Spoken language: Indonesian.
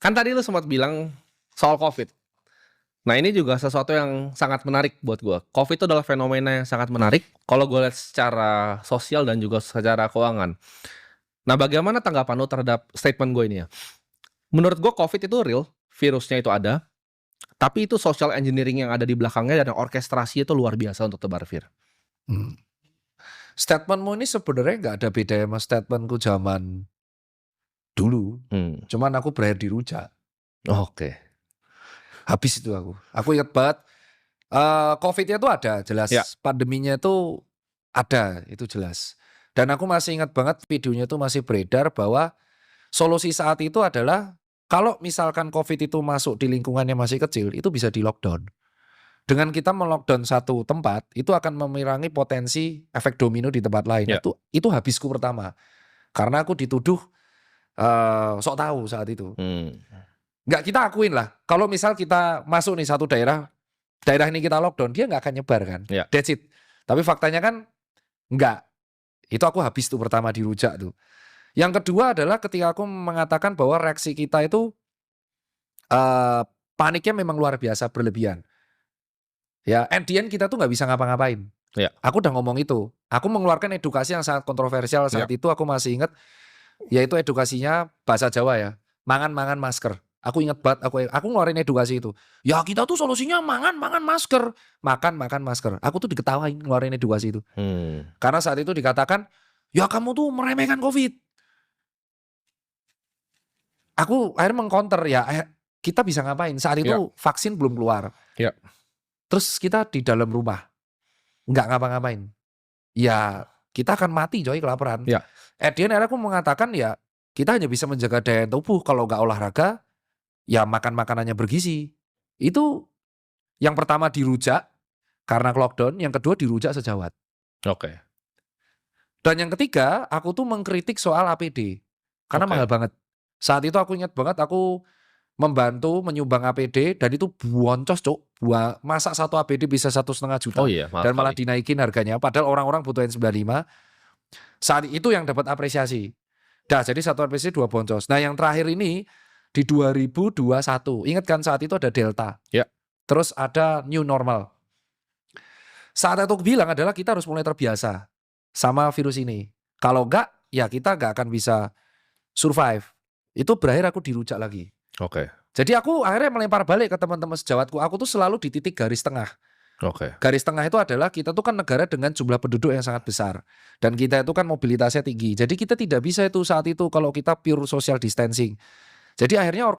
Kan tadi lu sempat bilang soal Covid. Nah, ini juga sesuatu yang sangat menarik buat gua. Covid itu adalah fenomena yang sangat menarik kalau gue lihat secara sosial dan juga secara keuangan. Nah, bagaimana tanggapan lu terhadap statement gue ini ya? Menurut gua Covid itu real, virusnya itu ada, tapi itu social engineering yang ada di belakangnya dan orkestrasi itu luar biasa untuk tebar vir. Hmm. Statement-mu ini sebenarnya nggak ada bedanya sama statement-ku zaman dulu. Cuman aku berakhir di rujak. Oke. Habis itu aku. Aku ingat banget, Covid-nya itu ada jelas, Ya. pandeminya itu ada, itu jelas. Dan aku masih ingat banget videonya itu masih beredar bahwa solusi saat itu adalah kalau misalkan Covid itu masuk di lingkungan yang masih kecil, itu bisa di-lockdown. Dengan kita me-lockdown satu tempat, itu akan mengurangi potensi efek domino di tempat lain. Ya. Itu habisku pertama. Karena aku dituduh, sok tahu saat itu. Nggak, kita akuin lah, kalau misal kita masuk nih satu daerah ini kita lockdown, dia nggak akan nyebar kan, Ya. that's it. Tapi faktanya kan enggak. Itu aku habis tuh pertama di rujak tuh. Yang kedua adalah ketika aku mengatakan bahwa reaksi kita itu, paniknya memang luar biasa berlebihan. Ya, at the end kita tuh nggak bisa ngapa-ngapain. Ya. Aku udah ngomong itu. Aku mengeluarkan edukasi yang sangat kontroversial saat itu, aku masih ingat, yaitu edukasinya bahasa Jawa ya, mangan masker. Aku ingat banget, aku ngeluarin edukasi itu. Ya kita tuh solusinya mangan masker. Makan masker. Aku tuh diketawain ngeluarin edukasi itu. Karena saat itu dikatakan, ya kamu tuh meremehkan Covid. Aku akhirnya mengcounter, ya kita bisa ngapain? Saat itu vaksin belum keluar. Ya. Terus kita di dalam rumah, nggak ngapa-ngapain. Ya kita akan mati coy kelaparan. Ya. At the end akhirnya aku mengatakan ya kita hanya bisa menjaga daya tubuh kalau nggak olahraga, ya makan makanannya bergizi. Itu yang pertama dirujak karena lockdown, yang kedua dirujak sejawat. Oke. Dan yang ketiga, aku tuh mengkritik soal APD karena mahal banget. Saat itu aku ingat banget, aku membantu menyumbang APD dan itu boncos cuk. Masa satu APD bisa 1,5 juta Oh iya, mahal dan malah sekali. dinaikin harganya. Padahal orang-orang butuh N95. Saat itu yang dapat apresiasi. Dah jadi satu apresiasi 2 boncos. Nah yang terakhir ini di 2021. Ingat kan saat itu ada Delta. Ya. Terus ada new normal. Saat itu aku bilang adalah kita harus mulai terbiasa sama virus ini. Kalau enggak, ya kita enggak akan bisa survive. Itu berakhir aku dirujak lagi. Oke. Jadi aku akhirnya melempar balik ke teman-teman sejawatku. Aku tuh selalu di titik garis tengah. Oke. Garis tengah itu adalah kita tuh kan negara dengan jumlah penduduk yang sangat besar. Dan kita itu kan mobilitasnya tinggi. Jadi kita tidak bisa itu saat itu kalau kita pure social distancing. Jadi akhirnya